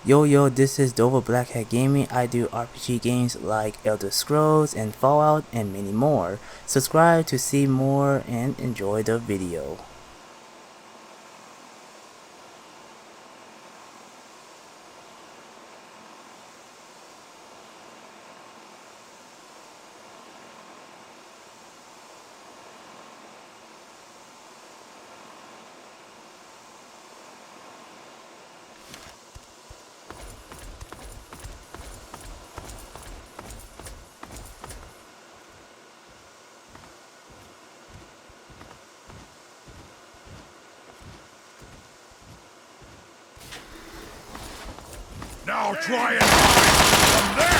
Yo, this is Dova Blackhat Gaming. I do RPG games like Elder Scrolls and Fallout and many more. Subscribe to see more and enjoy the video. Now try and hide from that!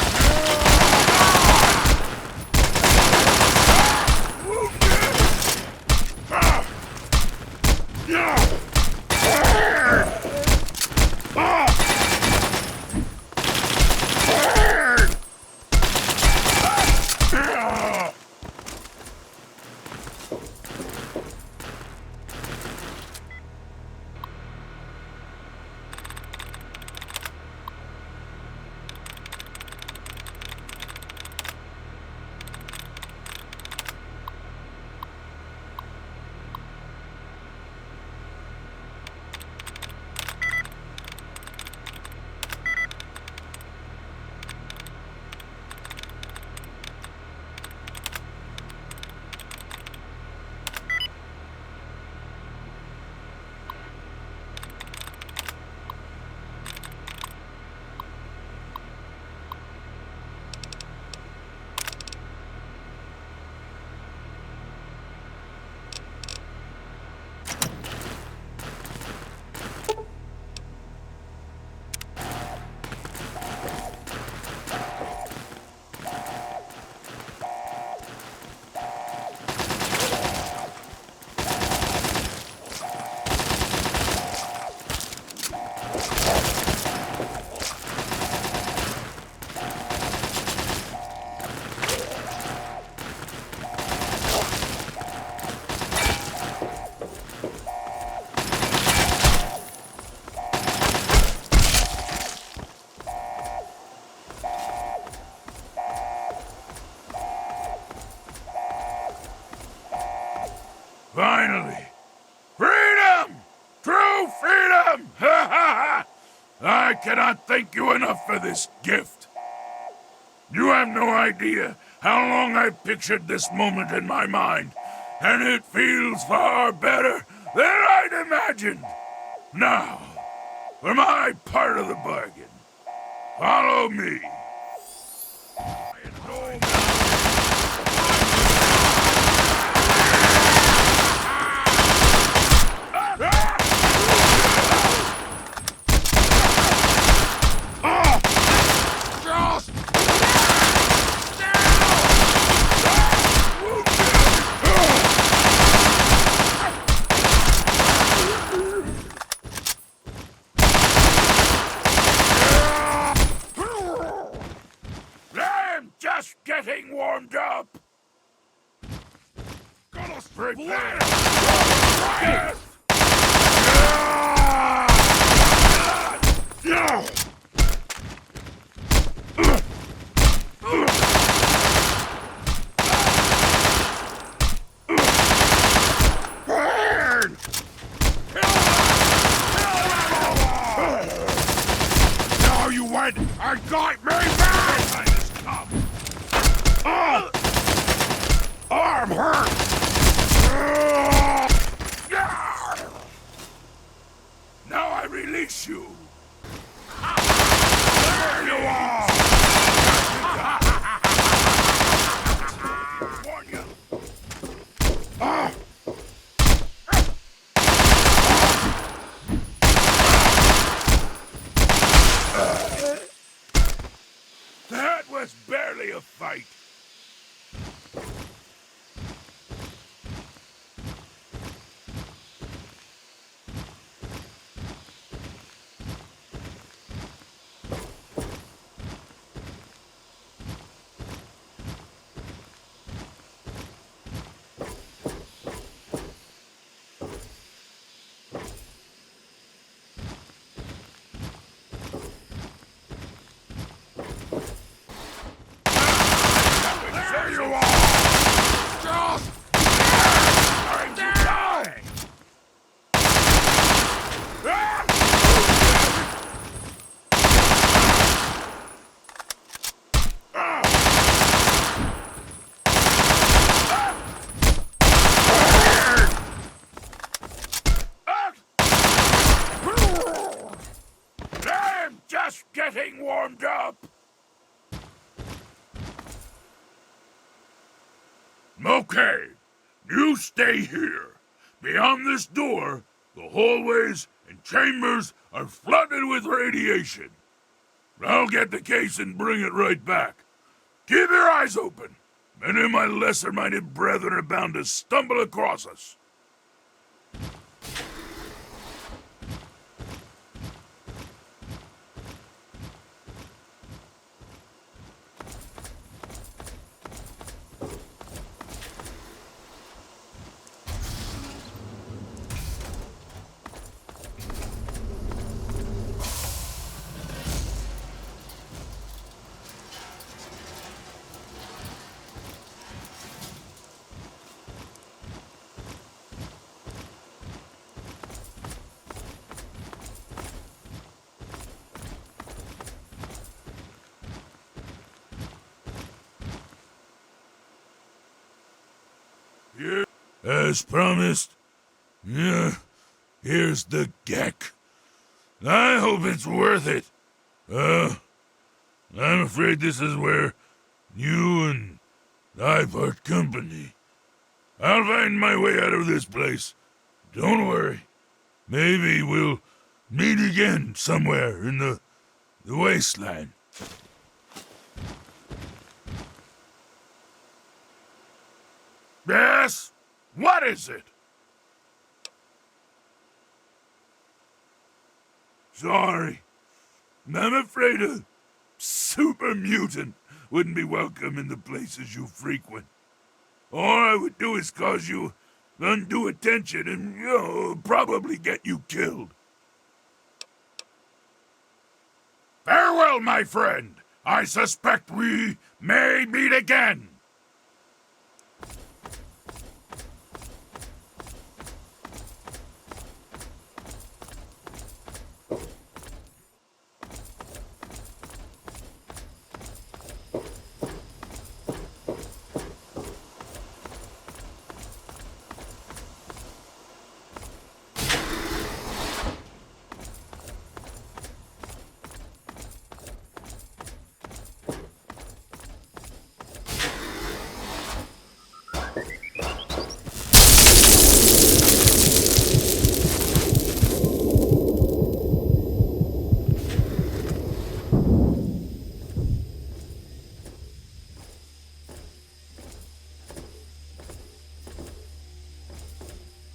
Finally! Freedom! True freedom! Ha ha ha! I cannot thank you enough for this gift. You have no idea how long I've pictured this moment in my mind, and it feels far better than I'd imagined. Now, for my part of the bargain, follow me. Getting warmed up. Gonna prepare. Now you went and got me back. Arm hurt! Now I release you! There you are! Warn you! That was barely a fight! just getting warmed up. Okay, you stay here. Beyond this door, the hallways and chambers are flooded with radiation. I'll get the case and bring it right back. Keep your eyes open. Many of my lesser-minded brethren are bound to stumble across us. Here, as promised. Yeah, here's the geck. I hope it's worth it. I'm afraid this is where you and I part company. I'll find my way out of this place. Don't worry. Maybe we'll meet again somewhere in the wasteland. Yes? What is it? Sorry. I'm afraid a super mutant wouldn't be welcome in the places you frequent. All I would do is cause you undue attention and, probably get you killed. Farewell, my friend. I suspect we may meet again.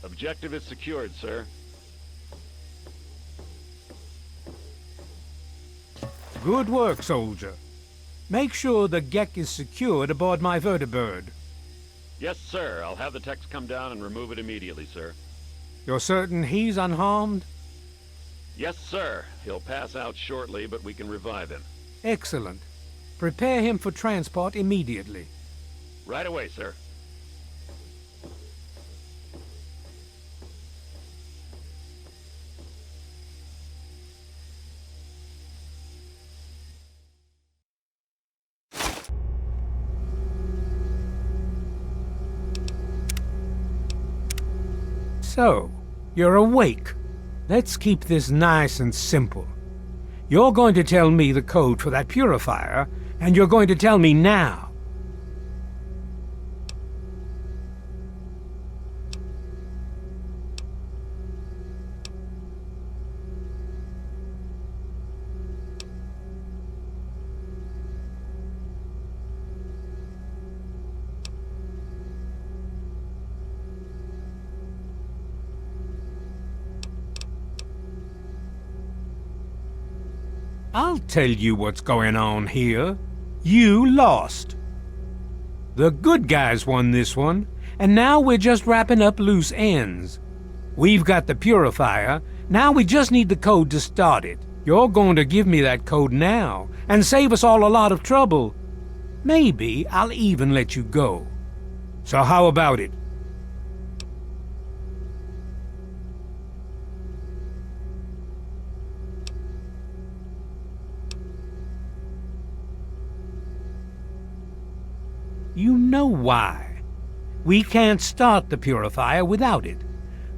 Objective is secured, sir. Good work, soldier. Make sure the geck is secured aboard my vertibird. Yes, sir. I'll have the techs come down and remove it immediately, sir. You're certain he's unharmed? Yes, sir. He'll pass out shortly, but we can revive him. Excellent. Prepare him for transport immediately. Right away, sir. So, you're awake. Let's keep this nice and simple. You're going to tell me the code for that purifier, and you're going to tell me now. I'll tell you what's going on here. You lost. The good guys won this one, and now we're just wrapping up loose ends. We've got the purifier, now we just need the code to start it. You're going to give me that code now, and save us all a lot of trouble. Maybe I'll even let you go. So how about it? You know why. We can't start the purifier without it.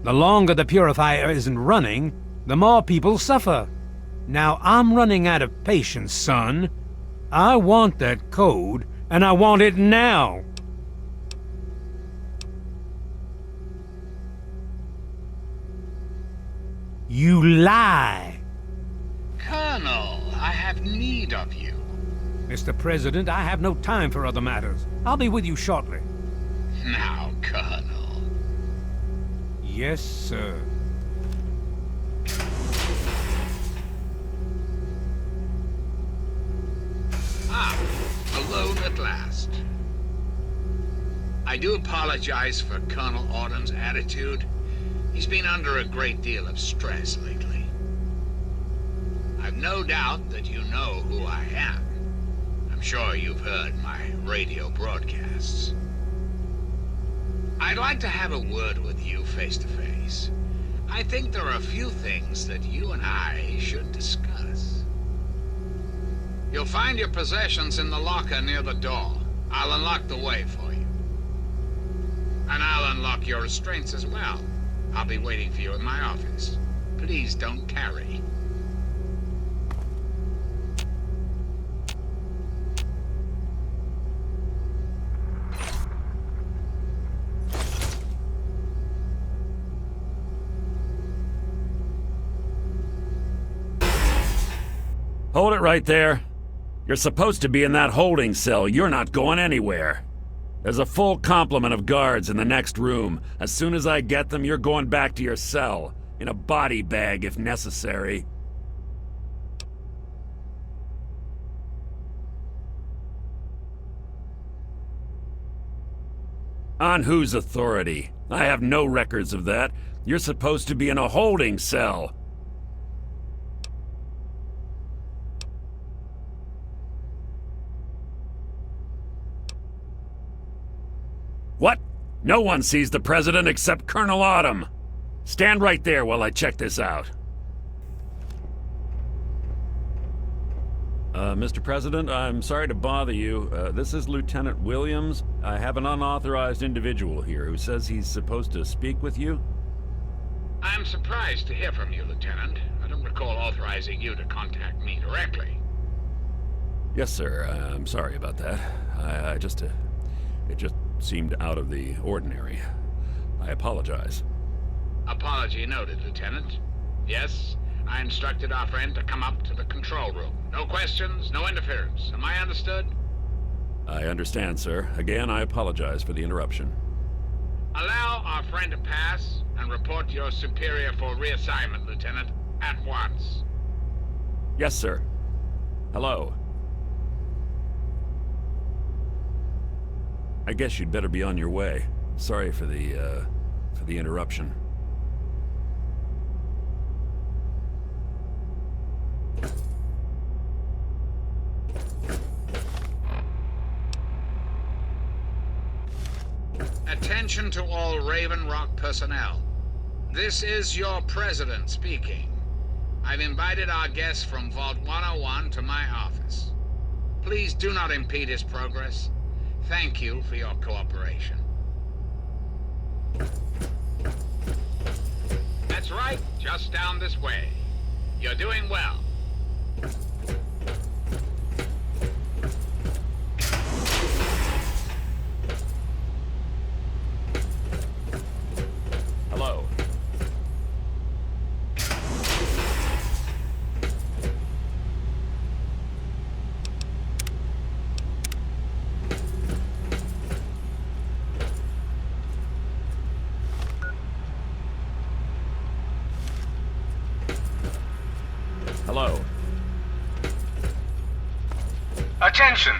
The longer the purifier isn't running, the more people suffer. Now I'm running out of patience, son. I want that code, and I want it now. You lie. Colonel, I have need of you. Mr. President, I have no time for other matters. I'll be with you shortly. Now, Colonel. Yes, sir. Alone at last. I do apologize for Colonel Autumn's attitude. He's been under a great deal of stress lately. I've no doubt that you know who I am. I'm sure you've heard my radio broadcasts. I'd like to have a word with you face to face. I think there are a few things that you and I should discuss. You'll find your possessions in the locker near the door. I'll unlock the way for you. And I'll unlock your restraints as well. I'll be waiting for you in my office. Please don't tarry. Hold it right there. You're supposed to be in that holding cell. You're not going anywhere. There's a full complement of guards in the next room. As soon as I get them, you're going back to your cell. In a body bag, if necessary. On whose authority? I have no records of that. You're supposed to be in a holding cell. What? No one sees the President except Colonel Autumn. Stand right there while I check this out. Mr. President, I'm sorry to bother you. This is Lieutenant Williams. I have an unauthorized individual here who says he's supposed to speak with you. I'm surprised to hear from you, Lieutenant. I don't recall authorizing you to contact me directly. Yes, sir. I'm sorry about that. It just seemed out of the ordinary. I apologize. Apology noted, Lieutenant. Yes, I instructed our friend to come up to the control room. No questions, no interference. Am I understood? I understand, sir. Again, I apologize for the interruption. Allow our friend to pass and report to your superior for reassignment, Lieutenant, at once. Yes, sir. Hello. I guess you'd better be on your way. Sorry for the interruption. Attention to all Raven Rock personnel. This is your president speaking. I've invited our guest from Vault 101 to my office. Please do not impede his progress. Thank you for your cooperation. That's right, just down this way. You're doing well. Hello. Hello. Attention!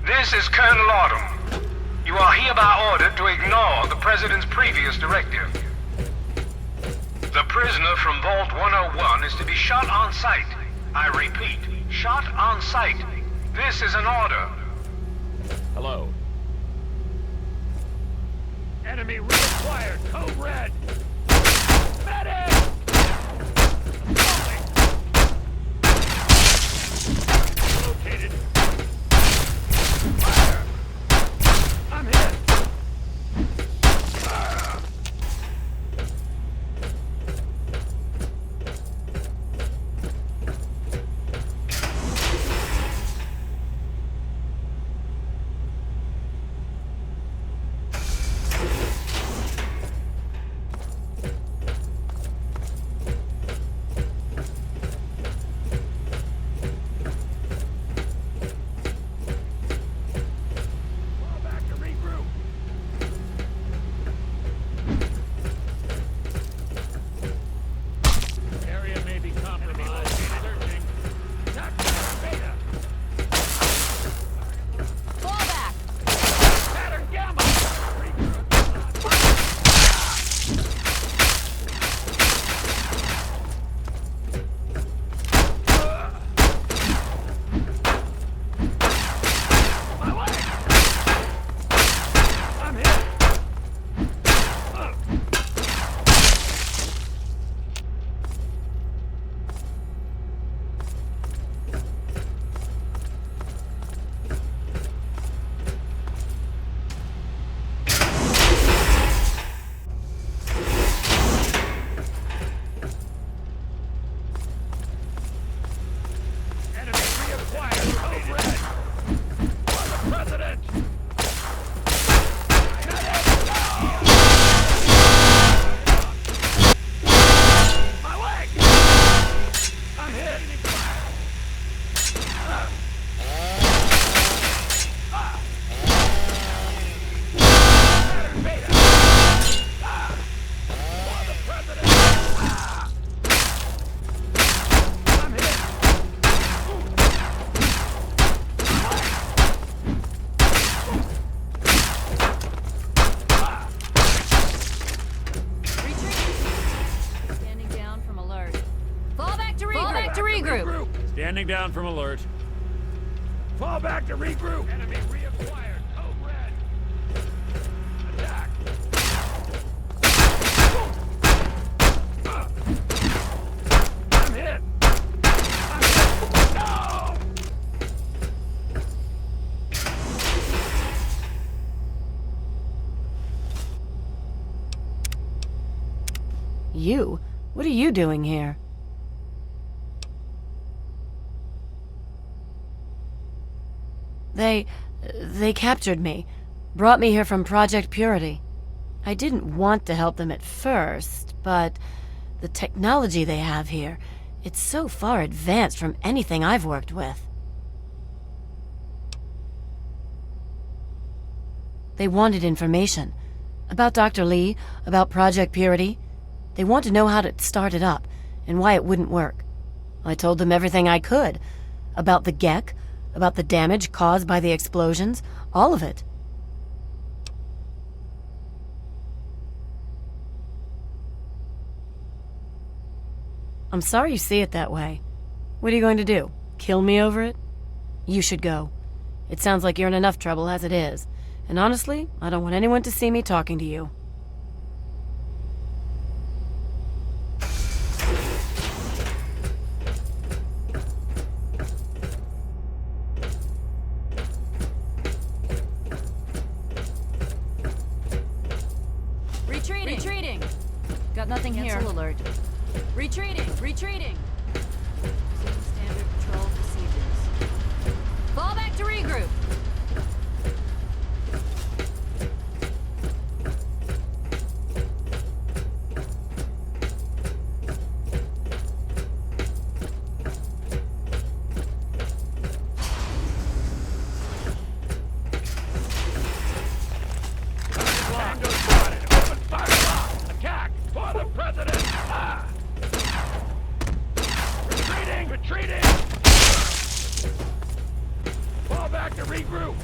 This is Colonel Autumn. You are hereby ordered to ignore the President's previous directive. The prisoner from Vault 101 is to be shot on sight. I repeat, shot on sight. This is an order. Hello. Enemy reacquired. Code red. Medic! Located. Fire! I'm hit. Standing down from alert. Fall back to regroup. Enemy reacquired. Code red. Attack. I'm hit. No! You? What are you doing here? They captured me. Brought me here from Project Purity. I didn't want to help them at first, but the technology they have here, it's so far advanced from anything I've worked with. They wanted information. About Dr. Lee, about Project Purity. They want to know how to start it up, and why it wouldn't work. I told them everything I could. About the Gek, about the damage caused by the explosions, all of it. I'm sorry you see it that way. What are you going to do? Kill me over it? You should go. It sounds like you're in enough trouble as it is. And honestly, I don't want anyone to see me talking to you. Retreating! Got nothing here. Cancel alert. Retreating! Resuming standard patrol procedures. Fall back to regroup! Tango spotted. Open fire. Attack for the president. Retreating. Fall back to regroup.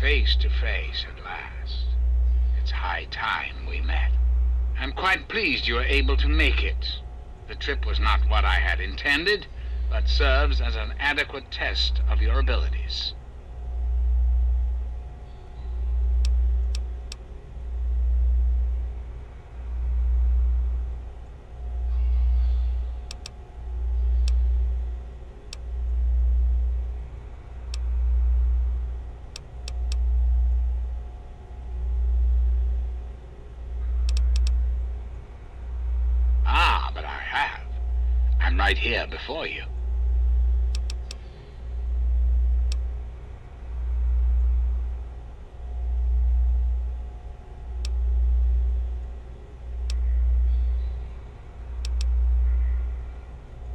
Face to face at last. It's high time we met. I'm quite pleased you were able to make it. The trip was not what I had intended, but serves as an adequate test of your abilities. Right here before you.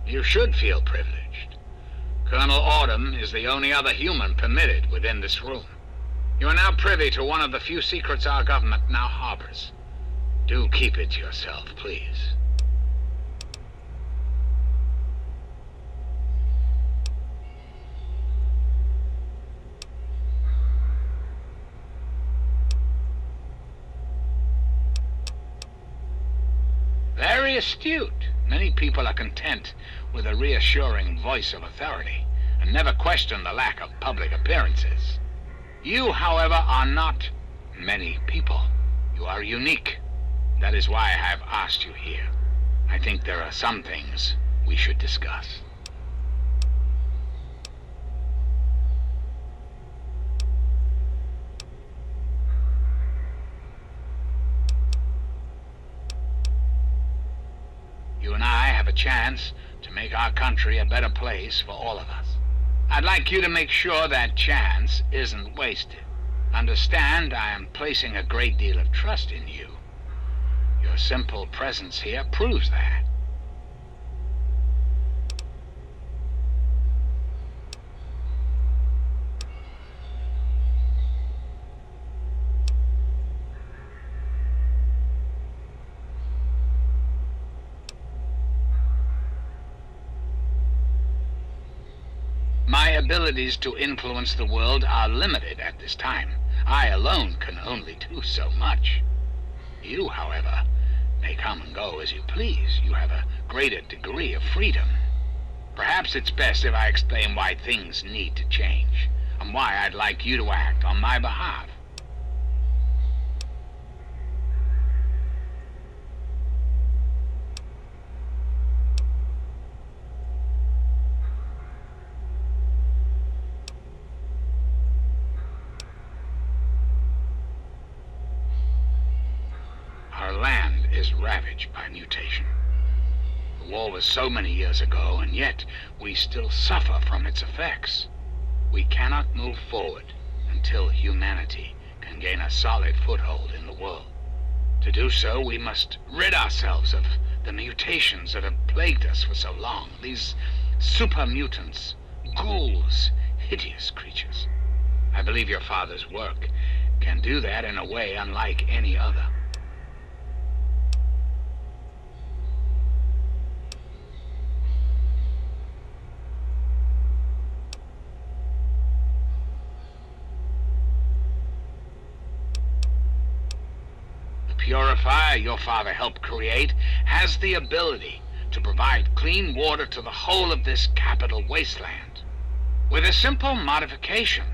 You should feel privileged. Colonel Autumn is the only other human permitted within this room. You are now privy to one of the few secrets our government now harbors. Do keep it to yourself, please. Very astute. Many people are content with a reassuring voice of authority and never question the lack of public appearances. You, however, are not many people. You are unique. That is why I have asked you here. I think there are some things we should discuss. chance to make our country a better place for all of us. I'd like you to make sure that chance isn't wasted. Understand, I am placing a great deal of trust in you. Your simple presence here proves that. My abilities to influence the world are limited at this time. I alone can only do so much. You, however, may come and go as you please. You have a greater degree of freedom. Perhaps it's best if I explain why things need to change, and why I'd like you to act on my behalf. Our land is ravaged by mutation. The war was so many years ago, and yet we still suffer from its effects. We cannot move forward until humanity can gain a solid foothold in the world. To do so, we must rid ourselves of the mutations that have plagued us for so long. These super mutants, ghouls, hideous creatures. I believe your father's work can do that in a way unlike any other. Purifier your father helped create has the ability to provide clean water to the whole of this capital wasteland. With a simple modification,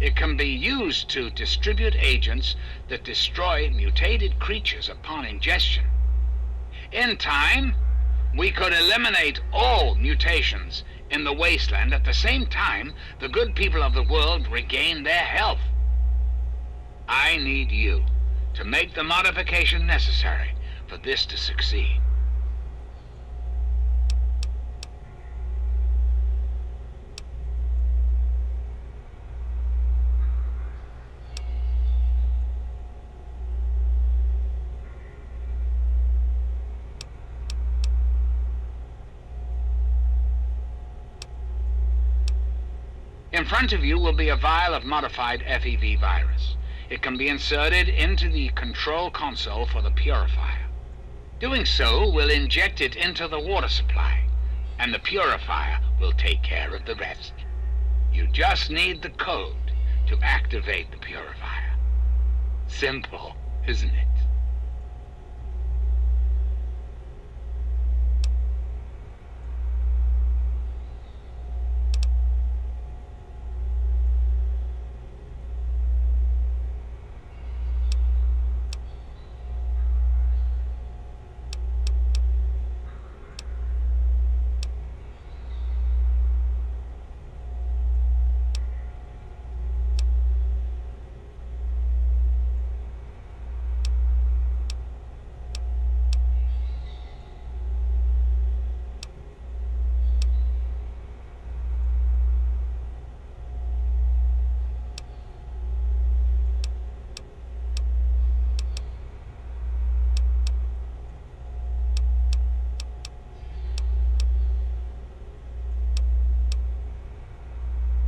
it can be used to distribute agents that destroy mutated creatures upon ingestion. In time, we could eliminate all mutations in the wasteland. At the same time, the good people of the world regain their health. I need you to make the modification necessary for this to succeed. In front of you will be a vial of modified FEV virus. It can be inserted into the control console for the purifier. Doing so will inject it into the water supply, and the purifier will take care of the rest. You just need the code to activate the purifier. Simple, isn't it?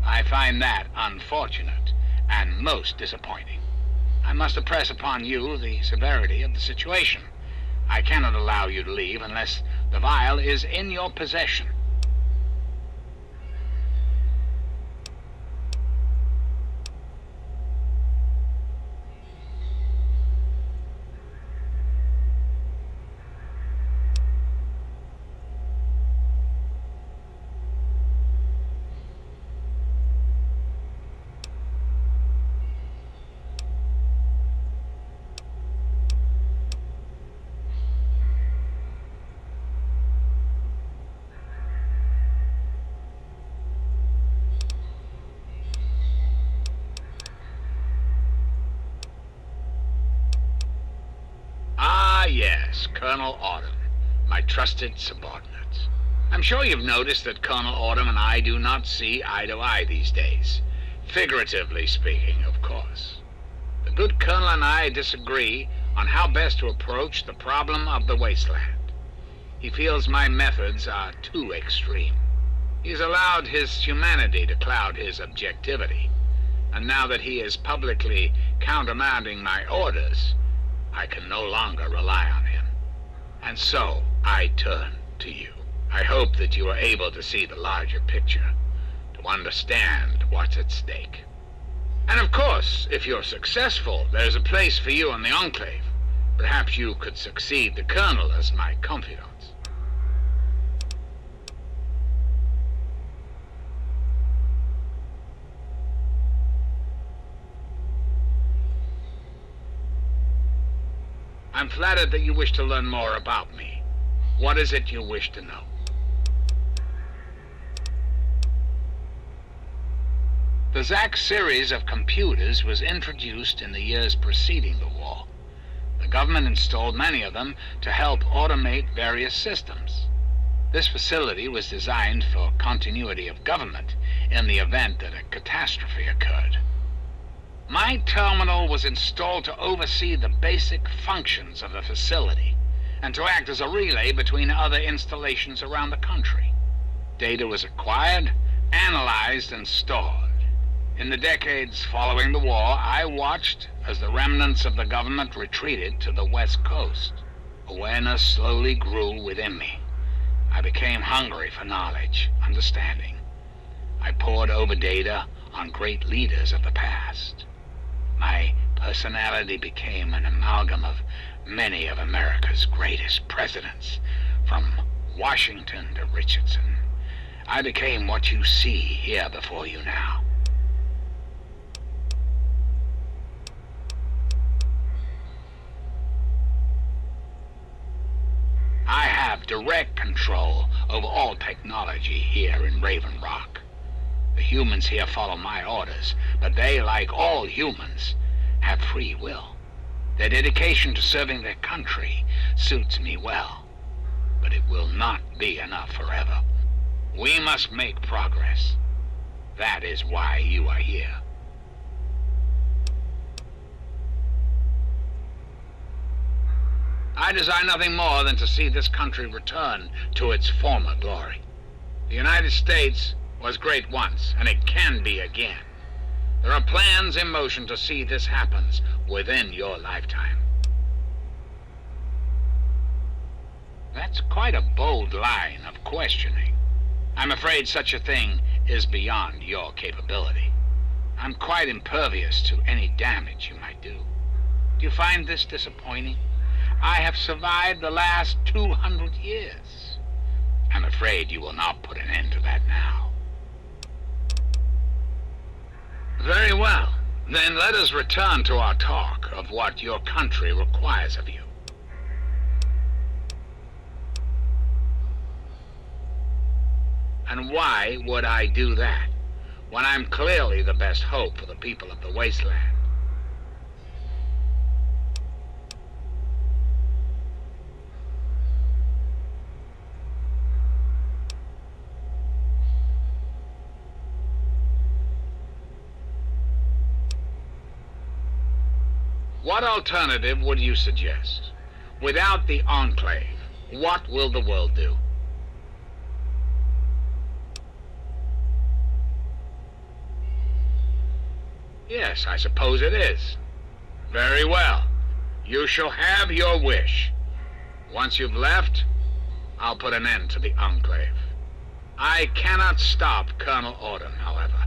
I find that unfortunate and most disappointing. I must impress upon you the severity of the situation. I cannot allow you to leave unless the vial is in your possession. Ah, yes, Colonel Autumn. my trusted subordinates. I'm sure you've noticed that Colonel Autumn and I do not see eye to eye these days. Figuratively speaking, of course. The good Colonel and I disagree on how best to approach the problem of the wasteland. He feels my methods are too extreme. He's allowed his humanity to cloud his objectivity. And now that he is publicly countermanding my orders, I can no longer rely on him. And so, I turn to you. I hope that you are able to see the larger picture, to understand what's at stake. And of course, if you're successful, there's a place for you in the Enclave. Perhaps you could succeed the Colonel as my confidant. I'm flattered that you wish to learn more about me. What is it you wish to know? The Zack series of computers was introduced in the years preceding the war. The government installed many of them to help automate various systems. This facility was designed for continuity of government in the event that a catastrophe occurred. My terminal was installed to oversee the basic functions of the facility and to act as a relay between other installations around the country. Data was acquired, analyzed, and stored. In the decades following the war, I watched as the remnants of the government retreated to the West Coast. Awareness slowly grew within me. I became hungry for knowledge, understanding. I pored over data on great leaders of the past. My personality became an amalgam of many of America's greatest presidents, from Washington to Richardson. I became what you see here before you now. I have direct control over all technology here in Raven Rock. The humans here follow my orders, but they, like all humans, have free will. Their dedication to serving their country suits me well, but it will not be enough forever. We must make progress. That is why you are here. I desire nothing more than to see this country return to its former glory. The United States was great once, and it can be again. There are plans in motion to see this happen within your lifetime. That's quite a bold line of questioning. I'm afraid such a thing is beyond your capability. I'm quite impervious to any damage you might do. Do you find this disappointing? I have survived the last 200 years. I'm afraid you will not put an end to that now. Very well. Then let us return to our talk of what your country requires of you. And why would I do that, when I'm clearly the best hope for the people of the wasteland? What alternative would you suggest? Without the Enclave, what will the world do? Yes, I suppose it is. Very well. You shall have your wish. Once you've left, I'll put an end to the Enclave. I cannot stop Colonel Autumn, however.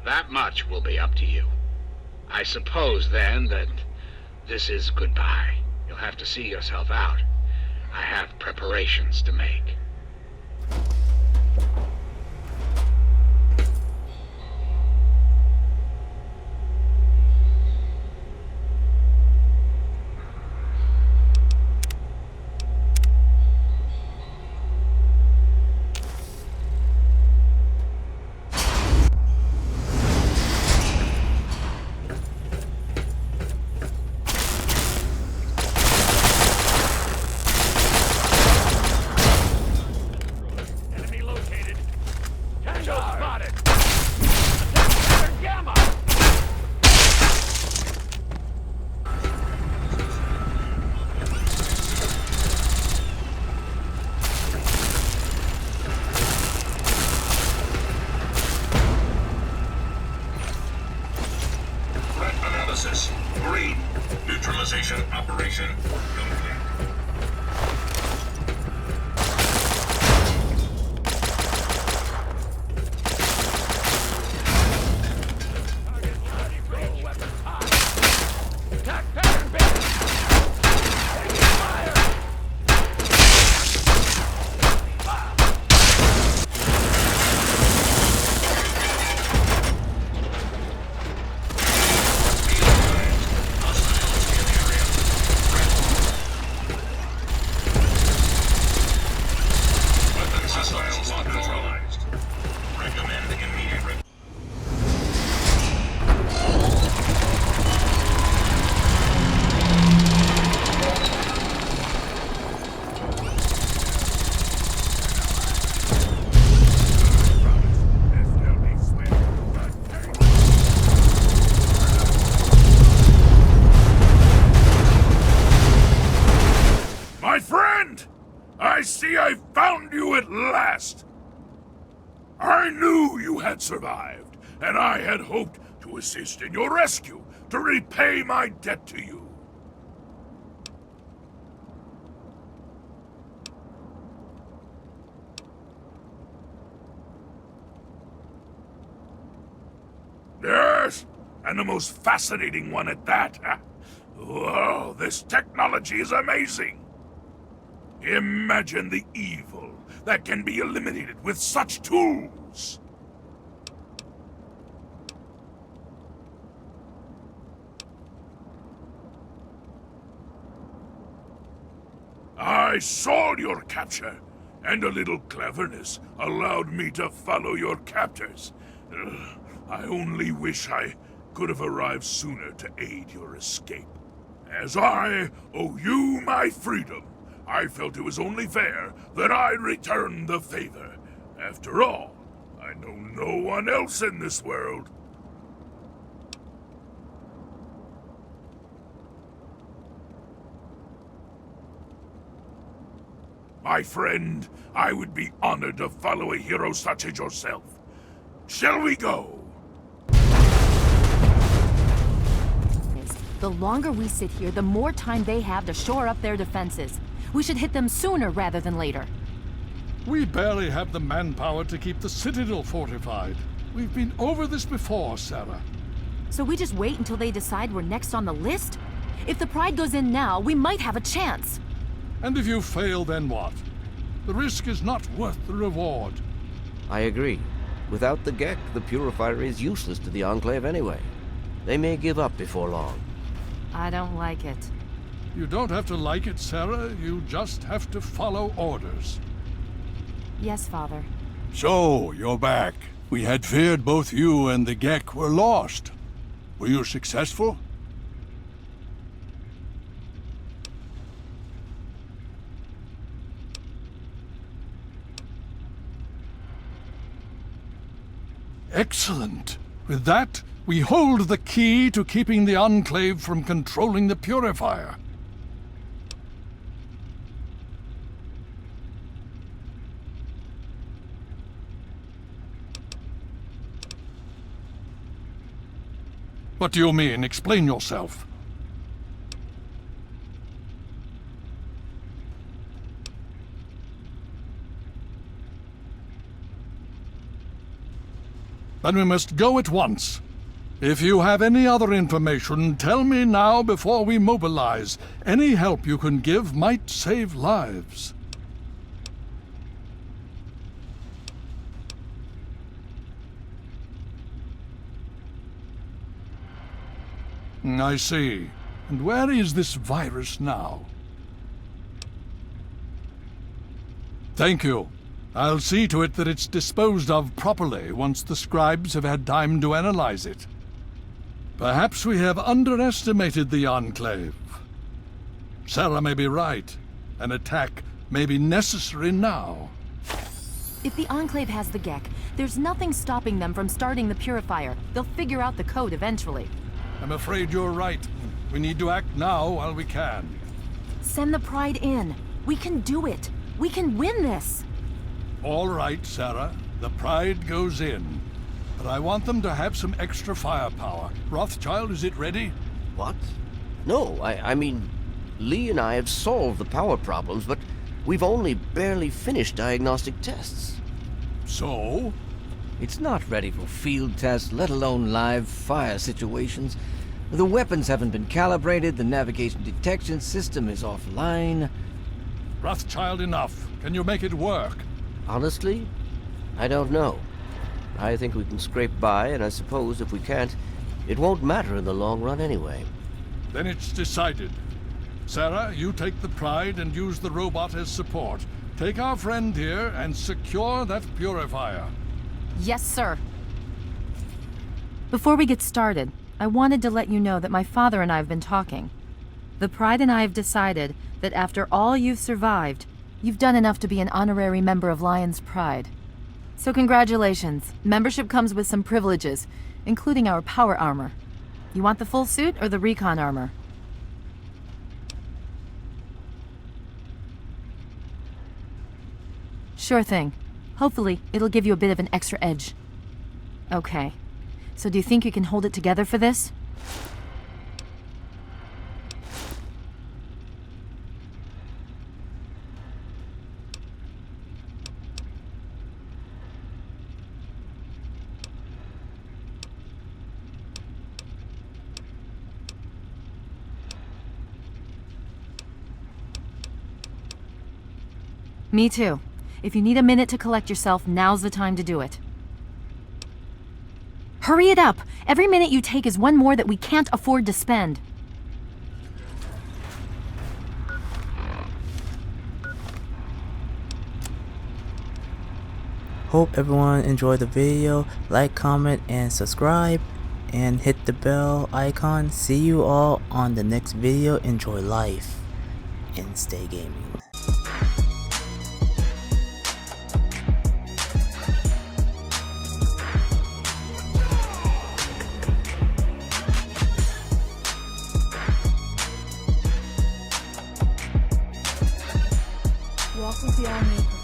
That much will be up to you. I suppose, then, that this is goodbye. You'll have to see yourself out. I have preparations to make. I see I found you at last! I knew you had survived, and I had hoped to assist in your rescue, to repay my debt to you. Yes, and the most fascinating one at that. Whoa, this technology is amazing! Imagine the evil that can be eliminated with such tools! I saw your capture, and a little cleverness allowed me to follow your captors. I only wish I could have arrived sooner to aid your escape. As I owe you my freedom, I felt it was only fair that I return the favor. After all, I know no one else in this world. My friend, I would be honored to follow a hero such as yourself. Shall we go? The longer we sit here, the more time they have to shore up their defenses. We should hit them sooner rather than later. We barely have the manpower to keep the Citadel fortified. We've been over this before, Sarah. So we just wait until they decide we're next on the list? If the Pride goes in now, we might have a chance. And if you fail, then what? The risk is not worth the reward. I agree. Without the Gek, the Purifier is useless to the Enclave anyway. They may give up before long. I don't like it. You don't have to like it, Sarah. You just have to follow orders. Yes, Father. So, you're back. We had feared both you and the Gek were lost. Were you successful? Excellent. With that, we hold the key to keeping the Enclave from controlling the Purifier. What do you mean? Explain yourself. Then we must go at once. If you have any other information, tell me now before we mobilize. Any help you can give might save lives. I see. And where is this virus now? Thank you. I'll see to it that it's disposed of properly once the scribes have had time to analyze it. Perhaps we have underestimated the Enclave. Sarah may be right. An attack may be necessary now. If the Enclave has the Gek, there's nothing stopping them from starting the Purifier. They'll figure out the code eventually. I'm afraid you're right. We need to act now while we can. Send the Pride in. We can do it. We can win this. All right, Sarah. The Pride goes in. But I want them to have some extra firepower. Rothschild, is it ready? What? No, I mean, Lee and I have solved the power problems, but we've only barely finished diagnostic tests. So? It's not ready for field tests, let alone live fire situations. The weapons haven't been calibrated, the navigation detection system is offline. Rothschild, enough. Can you make it work? Honestly, I don't know. I think we can scrape by, and I suppose if we can't, it won't matter in the long run anyway. Then it's decided. Sarah, you take the Pride and use the robot as support. Take our friend here and secure that Purifier. Yes, sir. Before we get started, I wanted to let you know that my father and I have been talking. The Pride and I have decided that after all you've survived, you've done enough to be an honorary member of Lion's Pride. So congratulations. Membership comes with some privileges, including our power armor. You want the full suit or the recon armor? Sure thing. Hopefully, it'll give you a bit of an extra edge. Okay. So do you think you can hold it together for this? Me too. If you need a minute to collect yourself, now's the time to do it. Hurry it up! Every minute you take is one more that we can't afford to spend. Hope everyone enjoyed the video. Like, comment, and subscribe. And hit the bell icon. See you all on the next video. Enjoy life and stay gaming. Walk with the All-Maker.